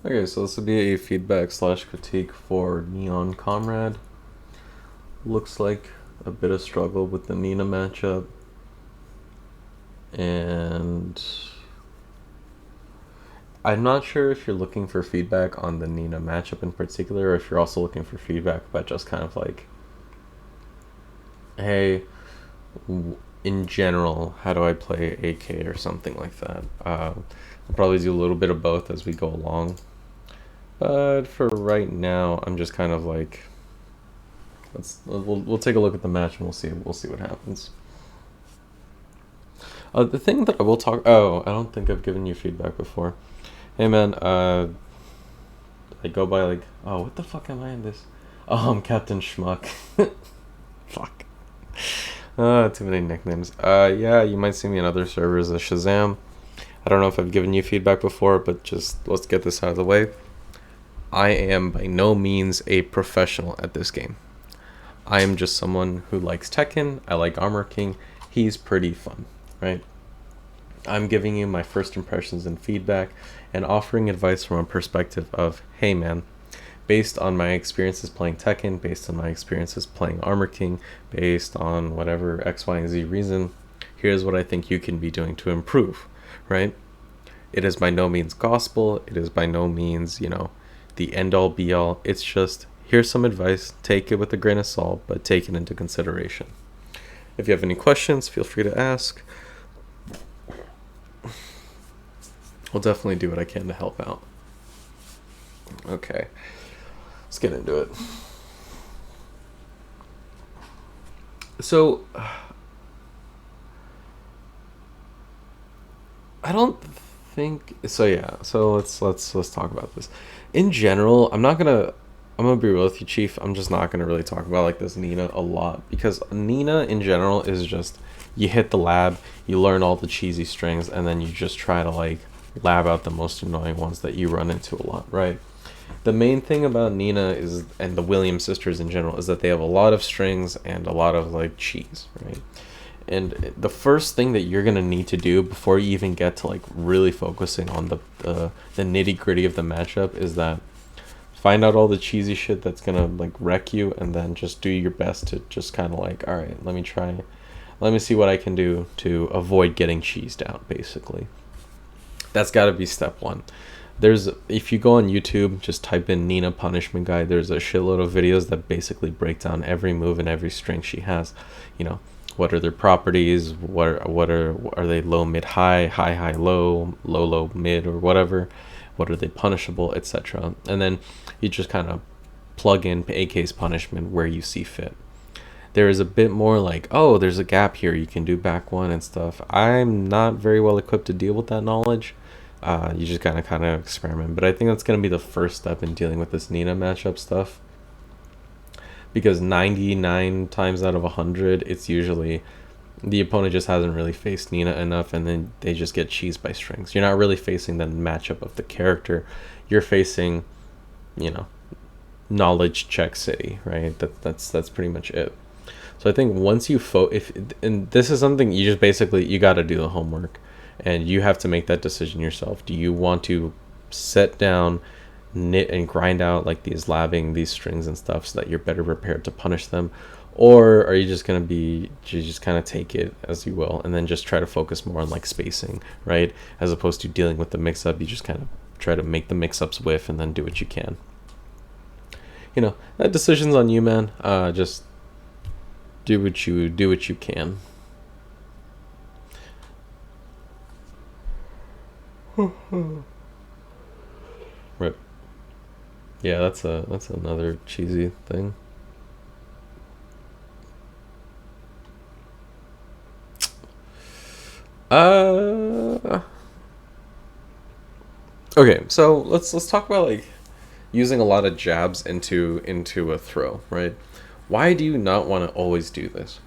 Okay, so this would be a feedback slash critique for NeonComrade. Looks like a bit of struggle with the Nina matchup. And I'm not sure if you're looking for feedback on the Nina matchup in particular, or if you're also looking for feedback about just kind of like, hey, in general, how do I play AK or something like that. I'll probably do a little bit of both as we go along. But for right now, I'm just kind of like, we'll take a look at the match and we'll see what happens. The thing that I will talk. Oh, I don't think I've given you feedback before. Hey man, I go by like, oh, what the fuck am I in this? Oh, I'm Captain Schmuck. Fuck. Too many nicknames. Yeah, you might see me in other servers as Shazam. I don't know if I've given you feedback before, but just let's get this out of the way. I am by no means a professional at this game. I am just someone who likes Tekken. I like Armor King. He's pretty fun, right? I'm giving you my first impressions and feedback and offering advice from a perspective of, hey man, based on my experiences playing Tekken, based on my experiences playing Armor King, based on whatever X, Y, and Z reason, here's what I think you can be doing to improve, right? It is by no means gospel. It is by no means, the end all be all. It's just, here's some advice. Take it with a grain of salt, but take it into consideration. If you have any questions, feel free to ask. I'll definitely do what I can to help out. Okay, let's get into it. So, I don't think so. Yeah. So let's talk about this. In general, I'm gonna be real with you, Chief. I'm just not gonna really talk about like this Nina a lot because Nina in general is just you hit the lab, you learn all the cheesy strings, and then you just try to like lab out the most annoying ones that you run into a lot, right? The main thing about Nina is, and the Williams sisters in general, is that they have a lot of strings and a lot of like cheese, right? And the first thing that you're gonna need to do before you even get to like really focusing on the nitty gritty of the matchup is that find out all the cheesy shit that's gonna like wreck you, and then just do your best to just kind of like, all right, let me see what I can do to avoid getting cheesed out. Basically, that's got to be step one. If you go on YouTube, just type in Nina punishment guide. There's a shitload of videos that basically break down every move and every string she has. What are their properties? Are they low, mid, high, high, high, low, low, low, mid, or whatever? What are they punishable, etc. And then you just kind of plug in AK's punishment where you see fit. There is a bit more like, oh, there's a gap here, you can do back one and stuff. I'm not very well equipped to deal with that knowledge. You just kind of experiment, but I think that's going to be the first step in dealing with this Nina matchup stuff, because 99 times out of 100 it's usually the opponent just hasn't really faced Nina enough, and then they just get cheesed by strings. You're not really facing the matchup of the character, you're facing knowledge check city, right? That's pretty much it. So I think once you and this is something you just basically you got to do the homework, and you have to make that decision yourself. Do you want to sit down, knit and grind out like these labbing these strings and stuff so that you're better prepared to punish them, or are you just kind of take it as you will and then just try to focus more on like spacing, right? As opposed to dealing with the mix-up, you just kind of try to make the mix-ups whiff and then do what you can. That decision's on you, man. Just do what you can. Right. Yeah, that's another cheesy thing. Okay, so let's talk about like using a lot of jabs into a throw, right? Why do you not want to always do this?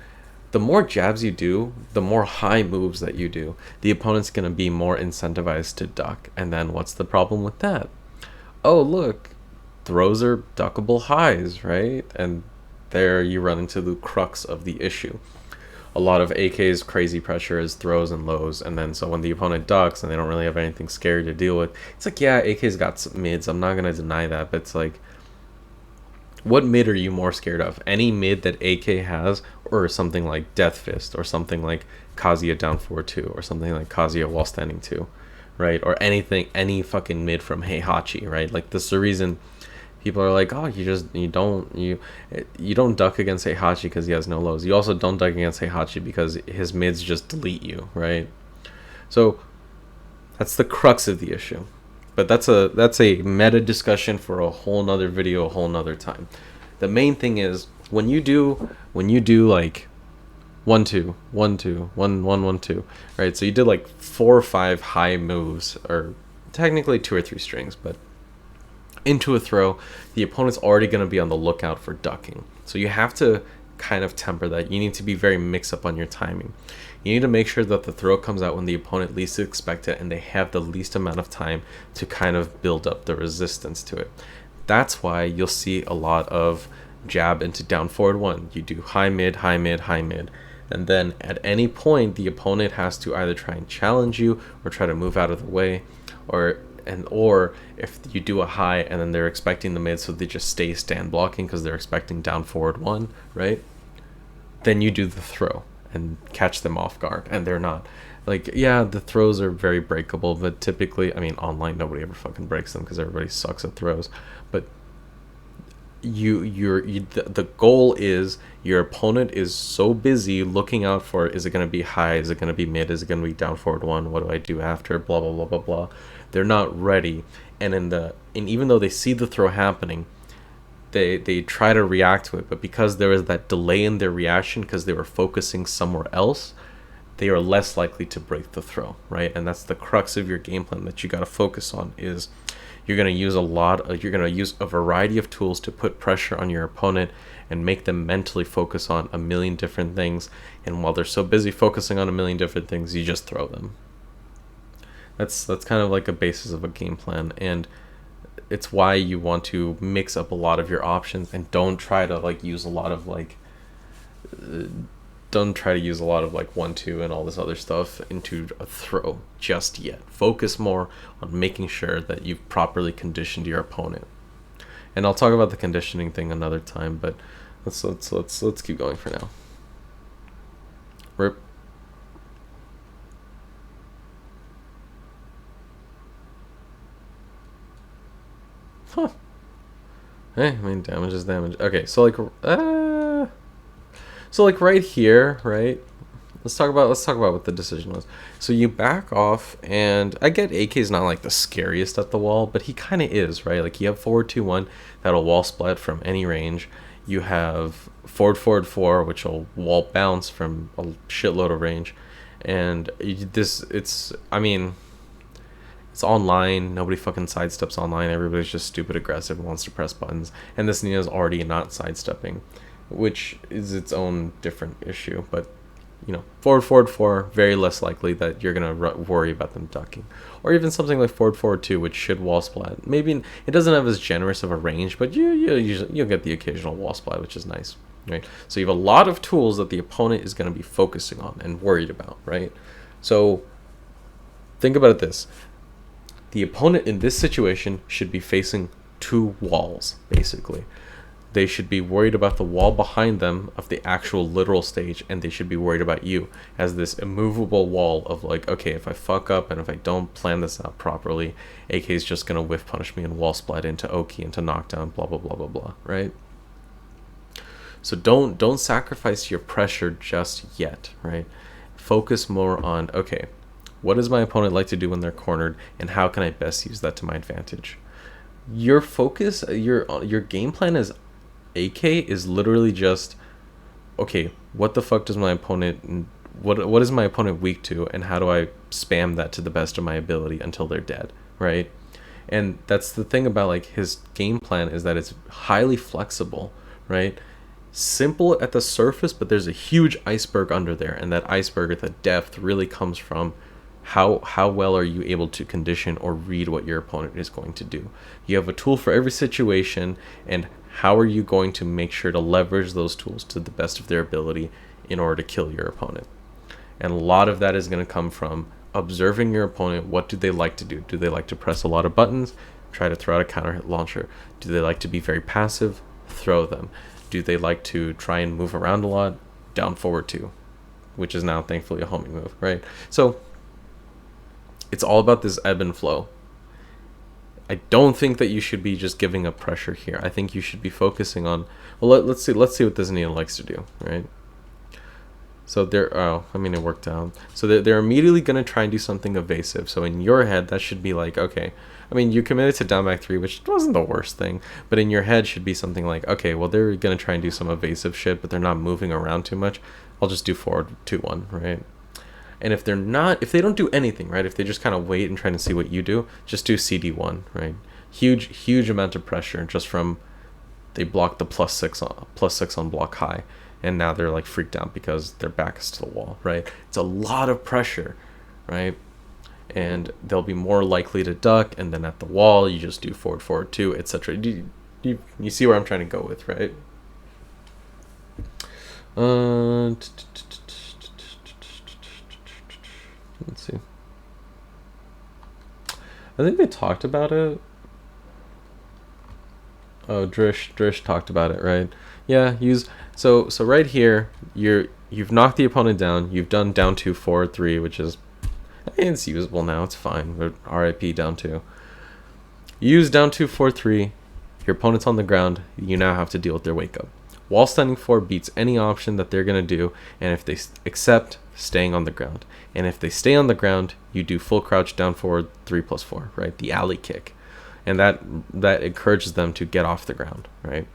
The more jabs you do, the more high moves that you do, the opponent's going to be more incentivized to duck. And then what's the problem with that? Oh, look, throws are duckable highs, right? And there you run into the crux of the issue. a lot of AK's crazy pressure is throws and lows, and then so when the opponent ducks and they don't really have anything scary to deal with, it's like, yeah, AK's got some mids. I'm not gonna deny that, but it's like, what mid are you more scared of? Any mid that AK has, or something like Death Fist, or something like Kazuya down 4-2, or something like Kazuya while standing 2, right? Or anything, any fucking mid from Heihachi, right? Like, this is the reason people are like, oh, you don't duck against Heihachi because he has no lows. You also don't duck against Heihachi because his mids just delete you, right? So that's the crux of the issue. But that's a meta discussion for a whole nother video, a whole nother time. The main thing is when you do like 1-2, 1-2, 1-1-1-2, right? So you did like 4 or 5 high moves, or technically 2 or 3 strings, but into a throw, the opponent's already going to be on the lookout for ducking. So you have to kind of temper that. You need to be very mix up on your timing. You need to make sure that the throw comes out when the opponent least expects it and they have the least amount of time to kind of build up the resistance to it. That's why you'll see a lot of jab into down forward 1. You do high mid, high mid, high mid. And then at any point, the opponent has to either try and challenge you or try to move out of the way, or if you do a high and then they're expecting the mid, so they just stay stand blocking because they're expecting down forward 1, right? Then you do the throw and catch them off guard, and they're not. Like, yeah, the throws are very breakable, but typically, I mean, online nobody ever fucking breaks them because everybody sucks at throws. But the goal is your opponent is so busy looking out for, is it going to be high, is it going to be mid, is it going to be down forward 1, what do I do after, blah blah blah blah blah. They're not ready, and even though they see the throw happening, they try to react to it, but because there is that delay in their reaction because they were focusing somewhere else, they are less likely to break the throw, right? And that's the crux of your game plan that you got to focus on. Is you're going to use a variety of tools to put pressure on your opponent and make them mentally focus on a million different things, and while they're so busy focusing on a million different things, you just throw them. That's kind of like a basis of a game plan, and it's why you want to mix up a lot of your options and don't try to use a lot of 1-2 and all this other stuff into a throw just yet. Focus more on making sure that you've properly conditioned your opponent. And I'll talk about the conditioning thing another time, but let's keep going for now. Rip. Huh. Hey, I mean, damage is damage. Okay, so right here, right? Let's talk about what the decision was. So you back off, and I get AK's not like the scariest at the wall, but he kind of is, right? Like, you have forward 2-1 that'll wall splat from any range. You have forward 4, which will wall bounce from a shitload of range, and it's online. Nobody fucking sidesteps online. Everybody's just stupid aggressive and wants to press buttons. And this Nina's already not sidestepping, which is its own different issue. But, forward 4, very less likely that you're going to worry about them ducking. Or even something like forward 2, which should wall splat. Maybe it doesn't have as generous of a range, but you'll get the occasional wall splat, which is nice, right? So you have a lot of tools that the opponent is going to be focusing on and worried about, right? So think about it this. The opponent in this situation should be facing 2 walls, basically. They should be worried about the wall behind them of the actual literal stage, and they should be worried about you as this immovable wall of okay, if I fuck up and if I don't plan this out properly, AK is just going to whiff punish me and wall splat into Oki, into knockdown, blah, blah, blah, blah, blah, right? So don't sacrifice your pressure just yet, right? Focus more on, okay, what does my opponent like to do when they're cornered, and how can I best use that to my advantage? Your focus, your game plan as AK is literally just, okay, what the fuck does my opponent, what is my opponent weak to, and how do I spam that to the best of my ability until they're dead, right? And that's the thing about his game plan, is that it's highly flexible, right? Simple at the surface, but there's a huge iceberg under there, and that iceberg at the depth really comes from how well are you able to condition or read what your opponent is going to do. You have a tool for every situation, and how are you going to make sure to leverage those tools to the best of their ability in order to kill your opponent. And a lot of that is going to come from observing your opponent. What do they like to do? Do they like to press a lot of buttons? Try to throw out a counter hit launcher. Do they like to be very passive? Throw them. Do they like to try and move around a lot? Down forward 2, which is now thankfully a homing move, right? So it's all about this ebb and flow. I don't think that you should be just giving up pressure here. I think you should be focusing on, well, let's see what this Neon likes to do, right? So it worked out. So they're immediately going to try and do something evasive. So in your head, that should be like, okay, you committed to down back 3, which wasn't the worst thing, but in your head should be something like, okay, well, they're going to try and do some evasive shit, but they're not moving around too much. I'll just do forward 2-1, right? And if they don't do anything, right? If they just kind of wait and try to see what you do, just do CD1, right? Huge amount of pressure just from they blocked the +6 on block high, and now they're like freaked out because their back is to the wall, right? It's a lot of pressure, right? And they'll be more likely to duck, and then at the wall you just do forward 2, etc. You see where I'm trying to go with, right? Let's see. I think they talked about it. Oh, Drish talked about it, right? Yeah, so right here, you've knocked the opponent down. You've done down 2, forward 3, which is, it's usable now. It's fine. But RIP down 2. You use down 2, forward 3. Your opponent's on the ground. You now have to deal with their wake up. Wall standing 4 beats any option that they're gonna do, and if they accept, staying on the ground. And if they stay on the ground, you do full crouch down forward 3+4, right? The alley kick. And that encourages them to get off the ground, right?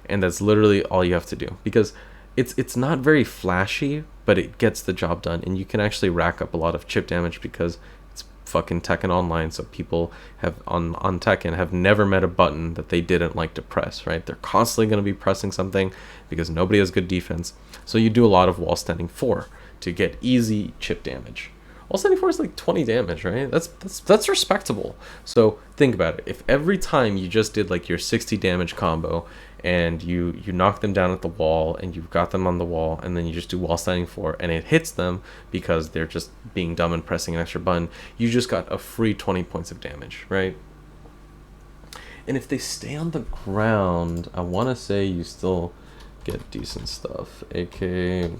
And that's literally all you have to do, because it's not very flashy, but it gets the job done, and you can actually rack up a lot of chip damage because it's fucking Tekken Online. So people have on Tekken have never met a button that they didn't like to press, right? They're constantly going to be pressing something because nobody has good defense. So you do a lot of wall standing 4 to get easy chip damage. Wall standing 4 is like 20 damage, right? That's respectable. So think about it. If every time you just did like your 60 damage combo and you knock them down at the wall and you've got them on the wall, and then you just do wall standing 4 and it hits them because they're just being dumb and pressing an extra button, you just got a free 20 points of damage, right? And if they stay on the ground, I want to say you still get decent stuff. AK...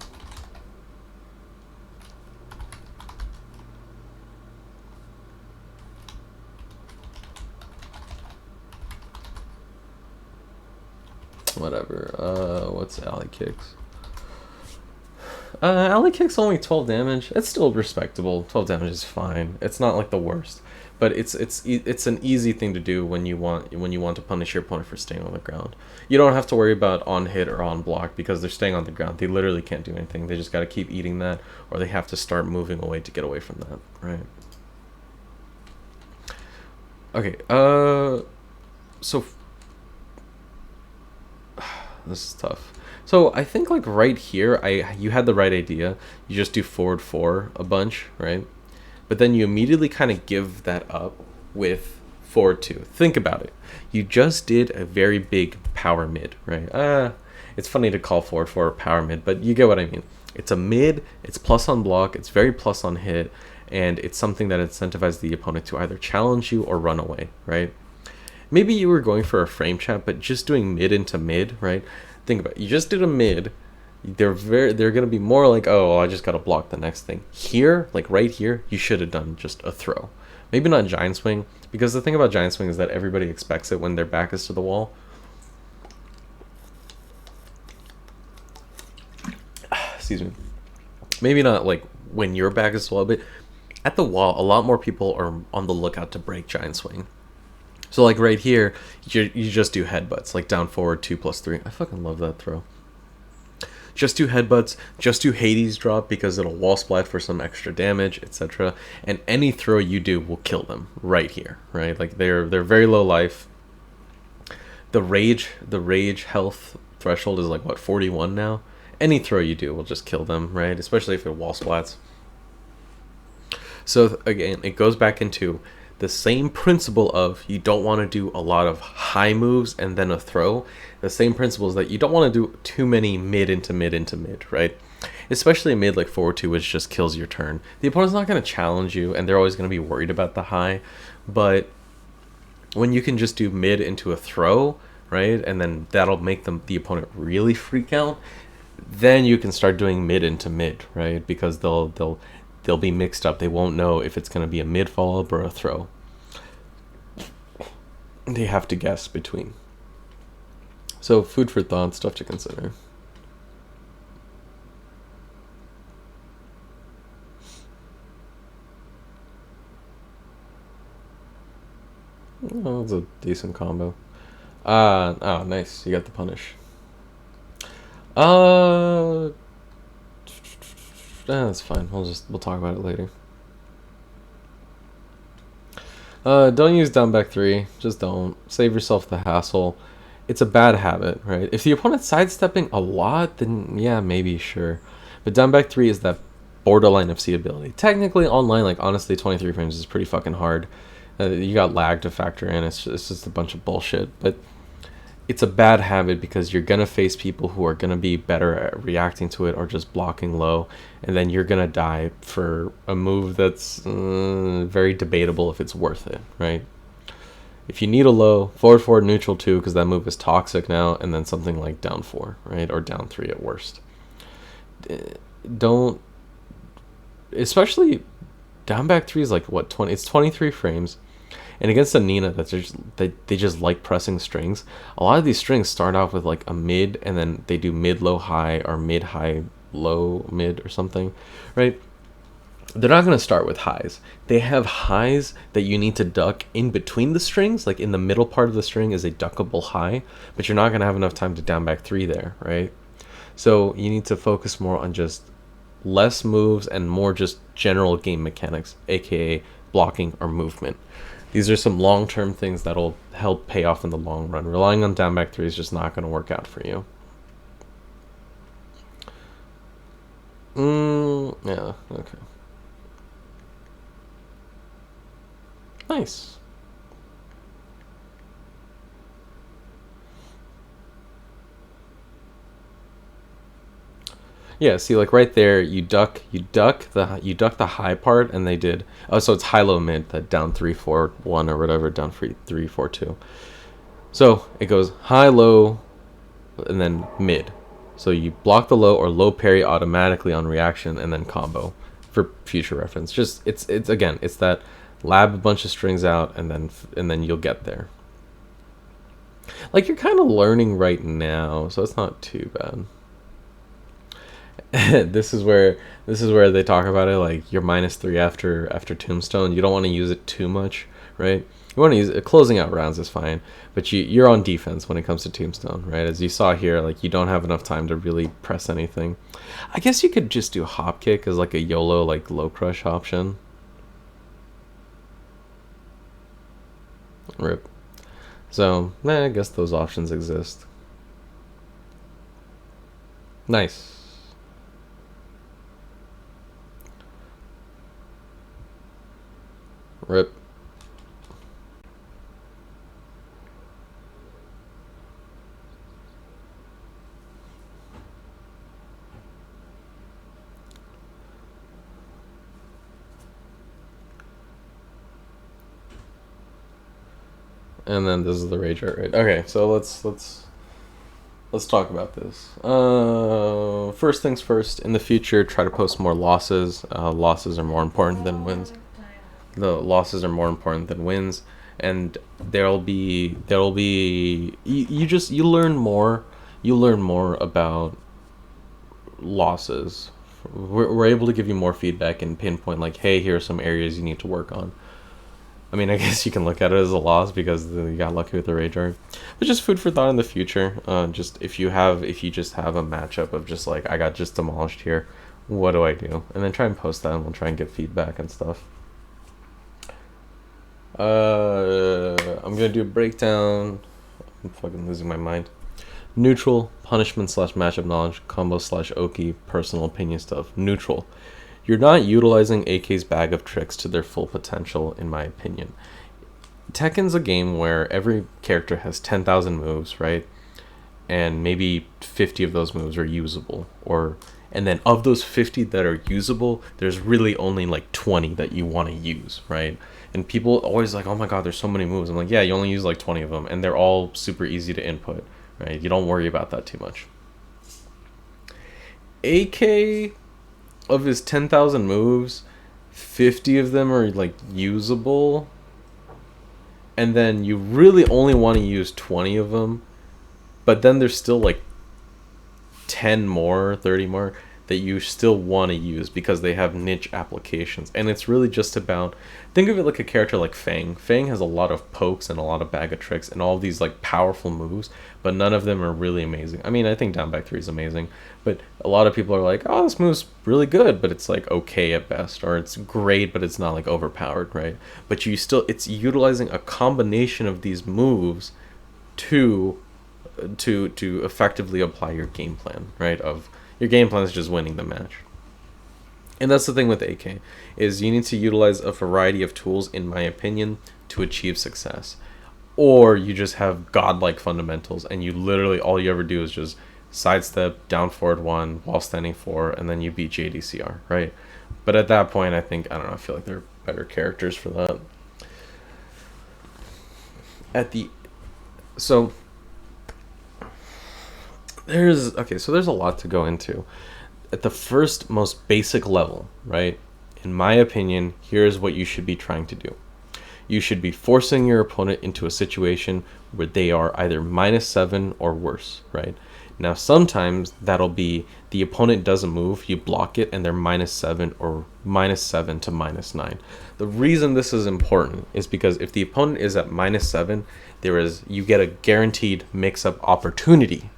whatever. What's alley kicks? Alley kicks only 12 damage. It's still respectable. 12 damage is fine. It's not like the worst, but it's an easy thing to do when you want to punish your opponent for staying on the ground. You don't have to worry about on hit or on block because they're staying on the ground. They literally can't do anything. They just got to keep eating that, or they have to start moving away to get away from that, right? Okay. So this is tough. So I think like right here, you had the right idea. You just do forward 4 a bunch, right? But then you immediately kind of give that up with forward 2. Think about it. You just did a very big power mid, right? It's funny to call forward 4 a power mid, but you get what I mean. It's a mid, it's plus on block, it's very plus on hit, and it's something that incentivizes the opponent to either challenge you or run away, right? Maybe you were going for a frame trap, but just doing mid into mid, right? Think about it. You just did a mid. They're gonna be more like, oh, I just gotta block the next thing. Here, like right here, you should have done just a throw. Maybe not giant swing, because the thing about giant swing is that everybody expects it when their back is to the wall. Excuse me. Maybe not like when your back is to the wall, but at the wall, a lot more people are on the lookout to break giant swing. So like right here, you just do headbutts, like down forward 2+3. I fucking love that throw. Just do headbutts, just do Hades drop because it'll wall splat for some extra damage, etc. And any throw you do will kill them right here, right? Like they're very low life. The rage health threshold is like what, 41 now? Any throw you do will just kill them, right? Especially if it wall splats. So again, it goes back into the same principle of you don't want to do a lot of high moves and then a throw. The same principle is that you don't want to do too many mid into mid into mid, right? especially a mid like forward 2, which just kills your turn. The opponent's not going to challenge you, and they're always going to be worried about the high. But when you can just do mid into a throw, right, and then that'll make the opponent really freak out, then you can start doing mid into mid, right? Because they'll be mixed up. They won't know if it's going to be a mid follow up or a throw. They have to guess between. So food for thought, stuff to consider. Oh, that's a decent combo. Oh, nice. You got the punish. That's fine. We'll talk about it later. Don't use down back 3. Just don't. Save yourself the hassle. It's a bad habit, right? If the opponent's sidestepping a lot, then yeah, maybe, sure. But down back 3 is that borderline FC ability. Technically, online, like, honestly, 23 frames is pretty fucking hard. You got lag to factor in. It's just a bunch of bullshit. But it's a bad habit because you're going to face people who are going to be better at reacting to it or just blocking low. And then you're going to die for a move that's very debatable if it's worth it, right? If you need a low, forward, neutral 2, because that move is toxic now, and then something like down 4, right? Or down 3 at worst. Don't... Especially, down back 3 is like, what, 20? It's 23 frames. And against a Nina, they just like pressing strings. A lot of these strings start off with like a mid, and then they do mid, low, high, or mid, high, low, mid, or something, right? They're not going to start with highs. They have highs that you need to duck in between the strings, like in the middle part of the string is a duckable high, but you're not going to have enough time to down back 3 there, right? So you need to focus more on just less moves and more just general game mechanics, aka blocking or movement. These are some long-term things that'll help pay off in the long run. Relying on down back 3 is just not going to work out for you. Yeah, okay. Nice. Yeah, see, like right there, you duck the high part, and they did. Oh, so it's high, low, mid, that down 3, 4, 1 or whatever, down 3, 4, 2. So it goes high, low, and then mid. So you block the low or low parry automatically on reaction, and then combo for future reference. Just it's again, it's that lab a bunch of strings out, and then you'll get there. Like you're kind of learning right now, so it's not too bad. this is where they talk about it, like you're -3 after Tombstone. You don't want to use it too much, right? You want to use it, closing out rounds is fine, but you're on defense when it comes to Tombstone, right? As you saw here, like you don't have enough time to really press anything. I guess you could just do hop kick as like a YOLO, like low crush option. Rip. So I guess those options exist. Nice. Rip. And then this is the rage art, right? Okay, so let's talk about this. First things first. In the future, try to post more losses. Losses are more important than wins. The losses are more important than wins, and there'll be you learn more about losses. We're able to give you more feedback and pinpoint, like, hey, here are some areas you need to work on. I mean, I guess you can look at it as a loss because you got lucky with the rage art, but just food for thought in the future. Just if you just have a matchup of just like, I got just demolished here, what do I do? And then try and post that, and we'll try and get feedback and stuff. I'm gonna do a breakdown. I'm fucking losing my mind. Neutral, punishment / matchup knowledge, combo / Oki, personal opinion stuff. Neutral. You're not utilizing AK's bag of tricks to their full potential, in my opinion. Tekken's a game where every character has 10,000 moves, right? And maybe 50 of those moves are usable, And then of those 50 that are usable, there's really only like 20 that you want to use, right? And people always like, oh my god, there's so many moves. I'm like, yeah, you only use like 20 of them, and they're all super easy to input, right? You don't worry about that too much. AK, of his 10,000 moves, 50 of them are like usable, and then you really only want to use 20 of them, but then there's still like 10 more, 30 more that you still want to use because they have niche applications. And it's really just about, think of it like a character like Fang. Fang has a lot of pokes and a lot of bag of tricks and all these like powerful moves, but none of them are really amazing. I mean, I think down back 3 is amazing, but a lot of people are like, oh, this move's really good, but it's like okay at best, or it's great, but it's not like overpowered, right? But it's utilizing a combination of these moves to effectively apply your game plan, right? Of your game plan is just winning the match. And that's the thing with AK, is you need to utilize a variety of tools, in my opinion, to achieve success. Or you just have godlike fundamentals, and you literally, all you ever do is just sidestep, down forward 1, while standing 4, and then you beat JDCR, right? But at that point, I feel like there are better characters for that. There's a lot to go into. At the first, most basic level, right? In my opinion, here's what you should be trying to do. You should be forcing your opponent into a situation where they are either -7 or worse, right? Now, sometimes that'll be the opponent does a move, you block it, and they're -7 or -7 to -9. The reason this is important is because if the opponent is at -7, you get a guaranteed mix-up opportunity.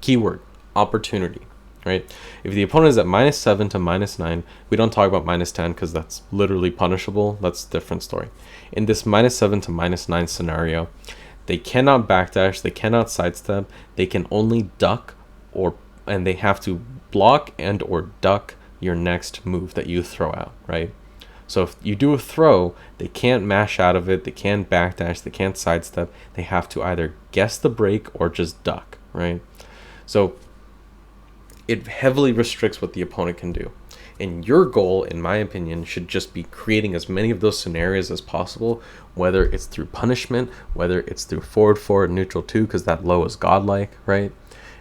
Keyword, opportunity, right? If the opponent is at -7 to -9, we don't talk about -10 because that's literally punishable. That's a different story. In this -7 to -9 scenario, they cannot backdash, they cannot sidestep, they can only duck, and they have to block and or duck your next move that you throw out, right? So if you do a throw, they can't mash out of it, they can't backdash, they can't sidestep, they have to either guess the break or just duck, right? So it heavily restricts what the opponent can do. And your goal, in my opinion, should just be creating as many of those scenarios as possible, whether it's through punishment, whether it's through forward, neutral 2, because that low is godlike, right?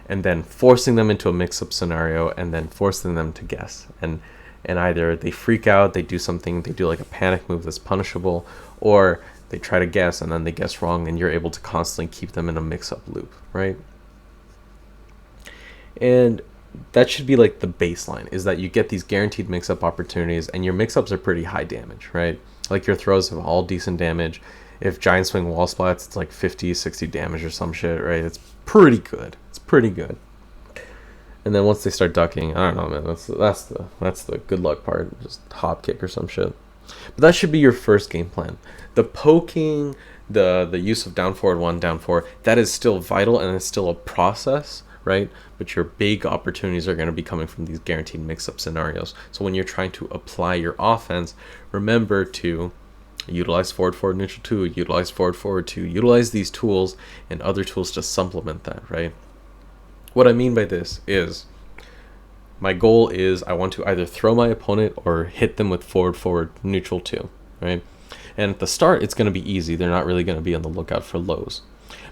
And then forcing them into a mix-up scenario, and then forcing them to guess. And either they freak out, they do something, they do like a panic move that's punishable, or they try to guess and then they guess wrong, and you're able to constantly keep them in a mix-up loop, right? And that should be like the baseline, is that you get these guaranteed mix-up opportunities, and your mix-ups are pretty high damage, right? Like your throws have all decent damage. If giant swing wall splats, it's like 50, 60 damage or some shit, right? It's pretty good. It's pretty good. And then once they start ducking, I don't know, man. That's the good luck part. Just hop kick or some shit. But that should be your first game plan. The poking, the use of down forward 1, down 4, that is still vital, and it's still a process, right? But your big opportunities are going to be coming from these guaranteed mix-up scenarios. So when you're trying to apply your offense, remember to utilize forward, neutral 2, utilize forward 2, utilize these tools and other tools to supplement that, right? What I mean by this is, my goal is I want to either throw my opponent or hit them with forward, neutral 2, right? And at the start, it's going to be easy. They're not really going to be on the lookout for lows.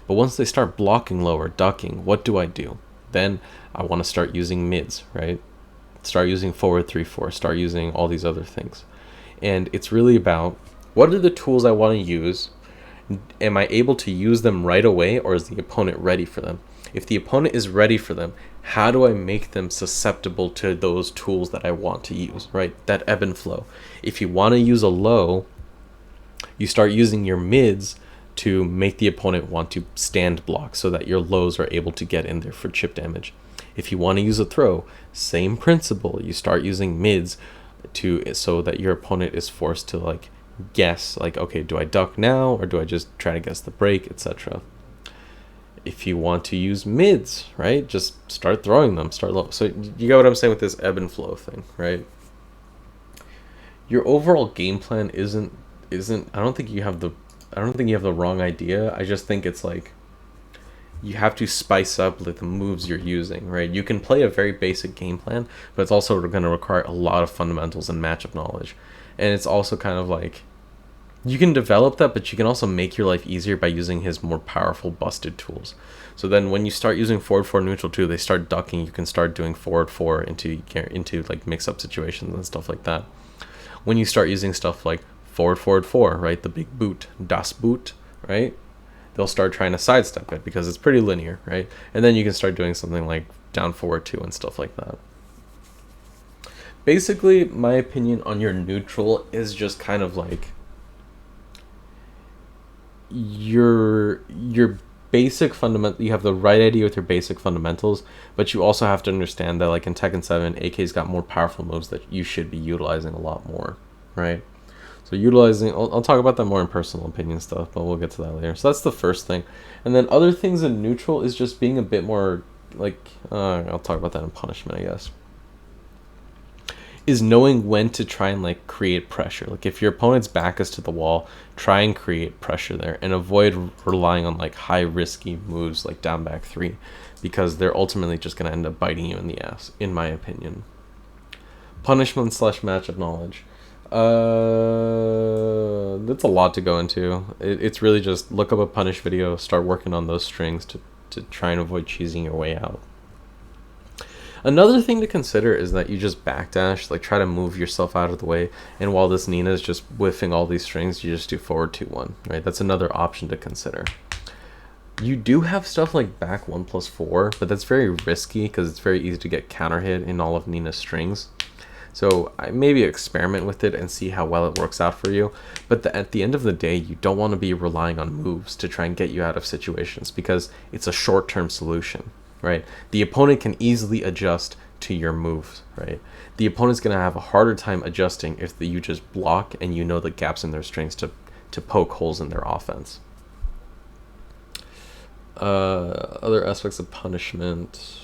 But once they start blocking low or ducking, what do? Then I want to start using mids, right? Start using forward 3-4, start using all these other things. And it's really about, what are the tools I want to use? Am I able to use them right away, or is the opponent ready for them? If the opponent is ready for them, how do I make them susceptible to those tools that I want to use, right? That ebb and flow. If you want to use a low, you start using your mids to make the opponent want to stand block so that your lows are able to get in there for chip damage. If you want to use a throw, same principle. You start using mids so that your opponent is forced to like guess, like, okay, do I duck now or do I just try to guess the break, etc. If you want to use mids, right, just start throwing them, start low. So you get what I'm saying with this ebb and flow thing, right? Your overall game plan isn't I don't think you have the wrong idea. I just think it's like, you have to spice up like the moves you're using, right? You can play a very basic game plan, but it's also going to require a lot of fundamentals and matchup knowledge. And it's also kind of like you can develop that, but you can also make your life easier by using his more powerful busted tools. So then when you start using forward 4 neutral 2, they start ducking. You can start doing forward 4 into like mix up situations and stuff like that. When you start using stuff like forward 4, right? The big boot, das Boot, right? They'll start trying to sidestep it because it's pretty linear, right? And then you can start doing something like down forward 2 and stuff like that. Basically, my opinion on your neutral is just kind of like your basic fundamental. You have the right idea with your basic fundamentals, but you also have to understand that like in Tekken 7, AK's got more powerful moves that you should be utilizing a lot more, right? So utilizing, I'll talk about that more in personal opinion stuff, but we'll get to that later. So that's the first thing. And then other things in neutral is just being a bit more like, I'll talk about that in punishment, I guess. Is knowing when to try and like create pressure. Like if your opponent's back is to the wall, try and create pressure there and avoid relying on like high risky moves like down back 3, because they're ultimately just going to end up biting you in the ass, in my opinion. Punishment / matchup knowledge. That's a lot to go into. It's really just look up a punish video, start working on those strings to try and avoid cheesing your way out. Another thing to consider is that you just backdash, like try to move yourself out of the way, and while this Nina is just whiffing all these strings, you just do forward 2-1, right? That's another option to consider. You do have stuff like back 1+4, but that's very risky because it's very easy to get counter hit in all of Nina's strings. So maybe experiment with it and see how well it works out for you. But at the end of the day, you don't want to be relying on moves to try and get you out of situations because it's a short-term solution, right? The opponent can easily adjust to your moves, right? The opponent's going to have a harder time adjusting if you just block and you know the gaps in their strings to poke holes in their offense. Other aspects of punishment.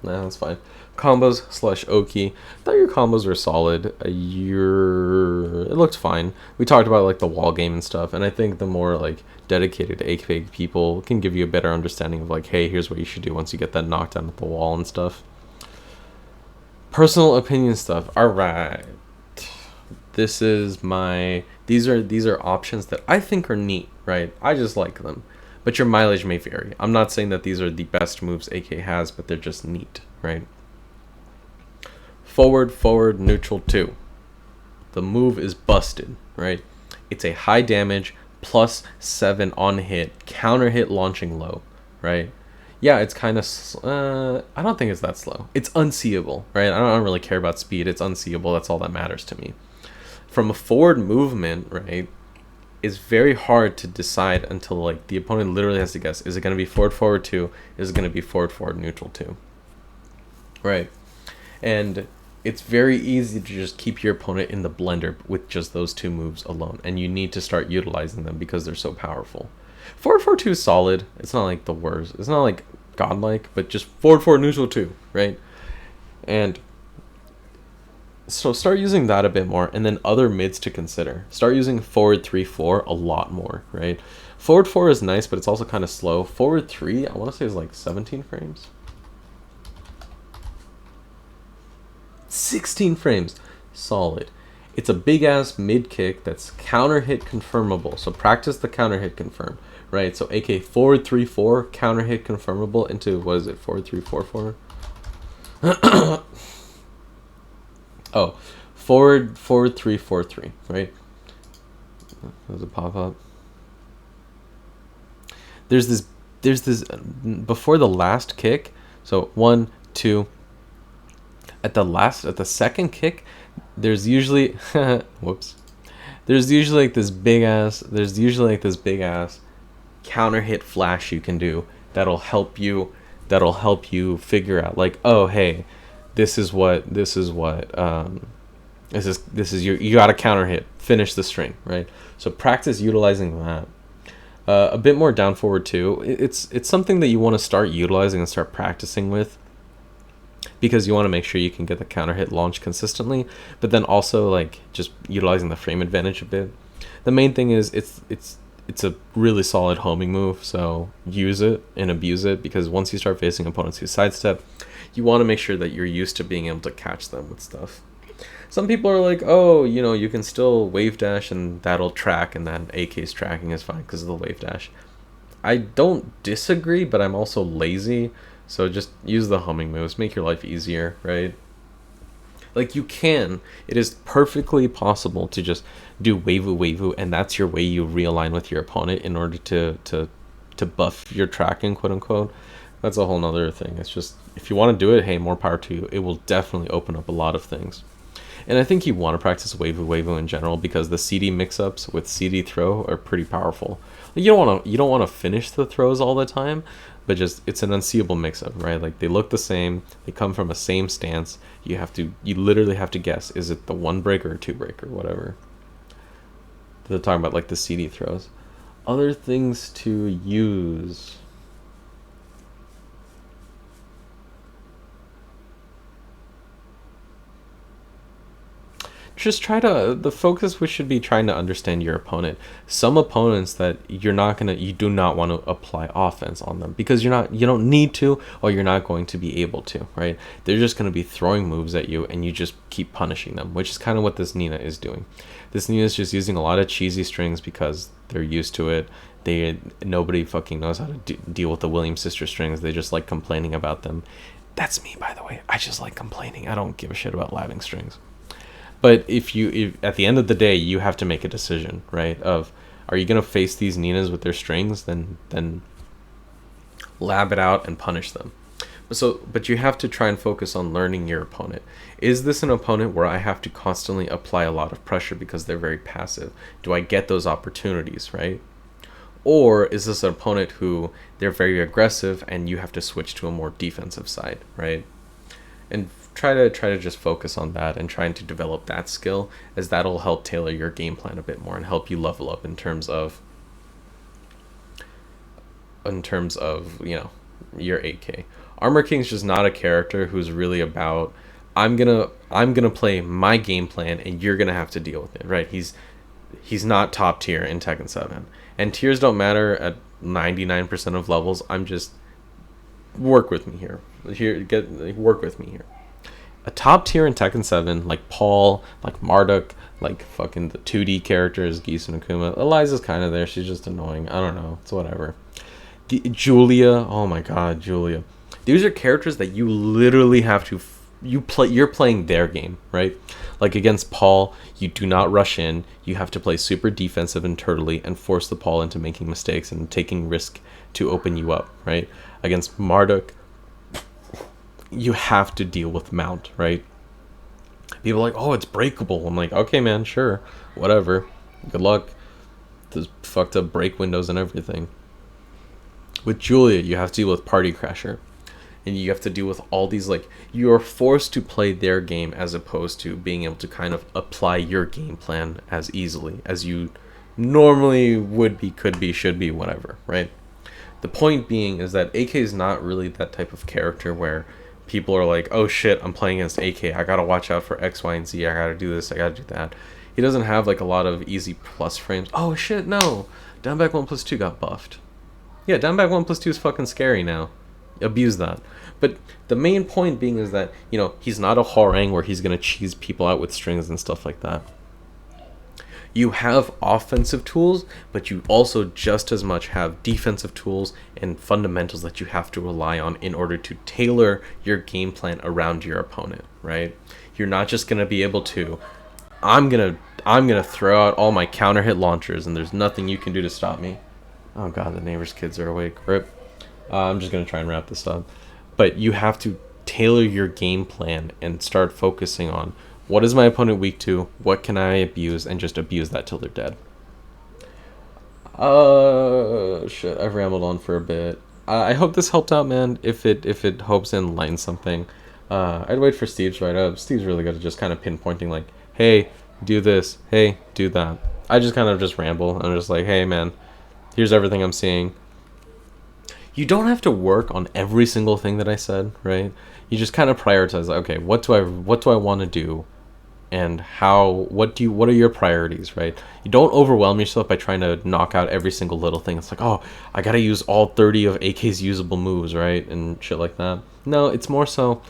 Nah, that's fine. Combos / Oki. I thought your combos were solid. It looked fine. We talked about like the wall game and stuff, and I think the more like dedicated AK people can give you a better understanding of like, hey, here's what you should do once you get that knockdown at the wall and stuff. Personal opinion stuff. All right. This is my. These are options that I think are neat, right? I just like them. But your mileage may vary. I'm not saying that these are the best moves AK has, but they're just neat, right? Forward, neutral 2. The move is busted, right? It's a high damage, +7 on hit, counter hit launching low, right? Yeah, it's kind of, I don't think it's that slow. It's unseeable, right? I don't really care about speed. It's unseeable. That's all that matters to me. From a forward movement, right? Is very hard to decide until like the opponent literally has to guess, is it going to be forward 2, is it going to be forward neutral 2, right? And it's very easy to just keep your opponent in the blender with just those 2 moves alone, and you need to start utilizing them because they're so powerful. Forward 2 is solid. It's not like the worst, it's not like godlike, but just forward neutral 2, right? And so start using that a bit more, and then other mids to consider. Start using forward 3-4 a lot more, right? Forward 4 is nice, but it's also kind of slow. Forward 3, I want to say is like 17 frames. 16 frames. Solid. It's a big-ass mid-kick that's counter-hit confirmable. So practice the counter-hit confirm, right? So AK forward 3-4, counter-hit confirmable into, what is it, forward 3-4-4? Oh, forward 3-4-3, right? Does it pop up? There's this before the last kick. So 1, 2. At the second kick, there's usually whoops. There's usually like this big ass counter hit flash you can do that'll help you figure out like, oh hey, this is you got a counter hit, finish the string, right? So practice utilizing that. A bit more down forward too. It's something that you want to start utilizing and start practicing with, because you want to make sure you can get the counter hit launch consistently, but then also like just utilizing the frame advantage a bit. The main thing is it's a really solid homing move, so use it and abuse it, because once you start facing opponents who sidestep, you want to make sure that you're used to being able to catch them with stuff. Some people are like, oh, you can still wave dash and that'll track, and that AK's tracking is fine because of the wave dash. I don't disagree, but I'm also lazy, so just use the homing moves, make your life easier, right? Like, it is perfectly possible to just do wavu, and that's your way you realign with your opponent in order to buff your tracking, quote unquote. That's a whole nother thing. It's just, if you want to do it, hey, more power to you. It will definitely open up a lot of things. And I think you want to practice wavu in general, because the CD mix-ups with CD throw are pretty powerful. You don't want to finish the throws all the time, but just, it's an unseeable mix-up, right? Like, they look the same, they come from a same stance. You literally have to guess, is it the one break or two break or whatever. They're talking about like the CD throws. Other things to use. Just the focus, which should be trying to understand your opponent. Some opponents that you do not want to apply offense on them, because you don't need to, or you're not going to be able to, right? They're just going to be throwing moves at you, and you just keep punishing them, which is kind of what this Nina is doing. This Nina is just using a lot of cheesy strings because they're used to it. Nobody fucking knows how to deal with the Williams sister strings. They just like complaining about them. That's me, by the way. I just like complaining. I don't give a shit about labbing strings. But if at the end of the day you have to make a decision, right? Of, are you gonna face these Ninas with their strings? Then lab it out and punish them. But you have to try and focus on learning your opponent. Is this an opponent where I have to constantly apply a lot of pressure because they're very passive? Do I get those opportunities, right? Or is this an opponent who they're very aggressive and you have to switch to a more defensive side, right? And try to just focus on that and trying to develop that skill, as that'll help tailor your game plan a bit more and help you level up in terms of your 8K. Armor King's just not a character who's really about, I'm gonna play my game plan and you're gonna have to deal with it, right? He's not top tier in Tekken 7, and tiers don't matter at 99% of levels. I'm just, work with me here. Work with me here. A top tier in Tekken 7, like Paul, like Marduk, like fucking the 2D characters, Geese and Akuma. Eliza's kind of there. She's just annoying. I don't know. It's whatever. Julia. Oh my god, Julia. These are characters that you literally have to... You're playing their game, right? Like against Paul, you do not rush in. You have to play super defensive and turtly and force the Paul into making mistakes and taking risk to open you up, right? Against Marduk, you have to deal with mount, right? People are like, oh, it's breakable. I'm like, okay, man, sure, whatever. Good luck. There's fucked up break windows and everything. With Julia, you have to deal with Party Crasher. And you have to deal with all these, like, you're forced to play their game as opposed to being able to kind of apply your game plan as easily as you normally would be, could be, should be, whatever, right? The point being is that AK is not really that type of character where people are like, oh shit, I'm playing against AK, I gotta watch out for X, Y, and Z, I gotta do this, I gotta do that. He doesn't have like a lot of easy plus frames. Oh shit, no, down back 1+2 got buffed. Yeah, down back 1+2 is fucking scary now. Abuse that. But the main point being is that, he's not a Horang where he's gonna cheese people out with strings and stuff like that. You have offensive tools, but you also just as much have defensive tools and fundamentals that you have to rely on in order to tailor your game plan around your opponent, right? You're not just going to be able to, I'm going to throw out all my counter hit launchers and there's nothing you can do to stop me. Oh god, the neighbor's kids are awake. Rip. I'm just going to try and wrap this up. But you have to tailor your game plan and start focusing on, what is my opponent weak to? What can I abuse? And just abuse that till they're dead. Shit, I've rambled on for a bit. I hope this helped out, man. If it hopes and enlightens something. I'd wait for Steve to write up. Steve's really good at just kind of pinpointing, like, hey, do this. Hey, do that. I just kind of just ramble. I'm just like, hey, man, here's everything I'm seeing. You don't have to work on every single thing that I said, right? You just kind of prioritize, like, okay, what do I want to do and what are your priorities, right? You don't overwhelm yourself by trying to knock out every single little thing. It's like, oh, I gotta use all 30 of AK's usable moves, right, and shit like that. No, it's more so,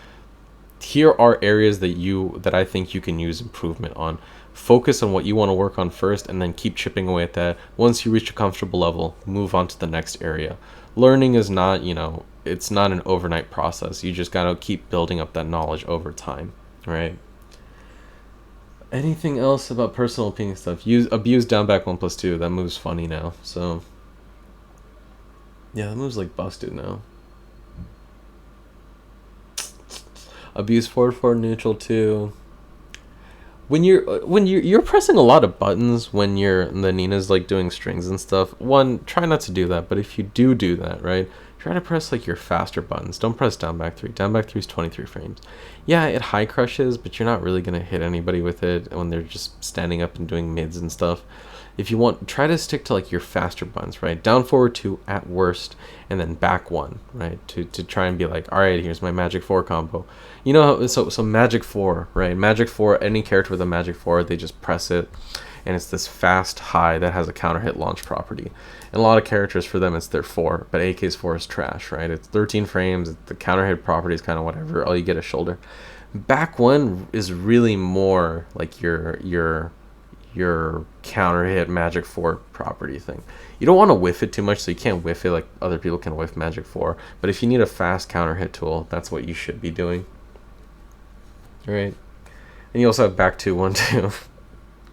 here are areas that I think you can use improvement on. Focus on what you want to work on first, and then keep chipping away at that. Once you reach a comfortable level, move on to the next area. Learning is not, it's not an overnight process. You just gotta keep building up that knowledge over time, right? Anything else about personal opinion stuff? Use abuse down back 1+2. That move's funny now. So yeah, that move's like busted now. Abuse forward neutral 2. When you're pressing a lot of buttons when the Nina's like doing strings and stuff. One, try not to do that. But if you do that, right, try to press like your faster buttons. Don't press down back 3. Down back 3 is 23 frames. Yeah, it high crushes, but you're not really gonna hit anybody with it when they're just standing up and doing mids and stuff. If you want, try to stick to like your faster buttons, right? Down forward 2 at worst, and then back 1, right? To try and be like, all right, here's my magic 4 combo. So magic 4, right? Magic 4, any character with a magic 4, they just press it, and it's this fast high that has a counter hit launch property. And a lot of characters, for them, it's their 4, but AK's 4 is trash, right? It's 13 frames, the counter hit property is kind of whatever, all you get is shoulder. Back 1 is really more like your counter hit magic 4 property thing. You don't want to whiff it too much, so you can't whiff it like other people can whiff magic 4, but if you need a fast counter hit tool, that's what you should be doing. Right? And you also have back 2 1 2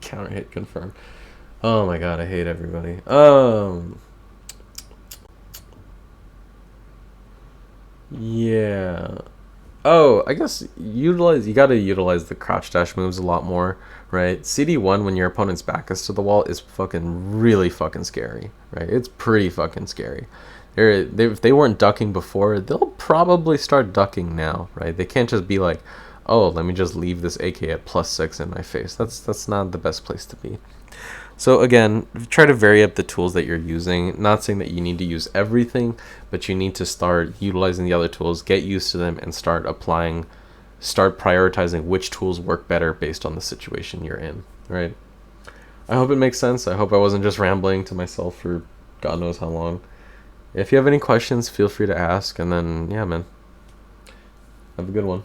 counter hit confirmed. Oh my god, I hate everybody. Yeah. Oh, I guess you gotta utilize the crouch dash moves a lot more, right? CD1, when your opponent's back is to the wall, is fucking really fucking scary, right? It's pretty fucking scary. If they weren't ducking before, they'll probably start ducking now, right? They can't just be like, oh, let me just leave this AK at +6 in my face. That's not the best place to be. So again, try to vary up the tools that you're using. Not saying that you need to use everything, but you need to start utilizing the other tools, get used to them, and start prioritizing which tools work better based on the situation you're in, right? I hope it makes sense. I hope I wasn't just rambling to myself for God knows how long. If you have any questions, feel free to ask, and then, yeah, man, have a good one.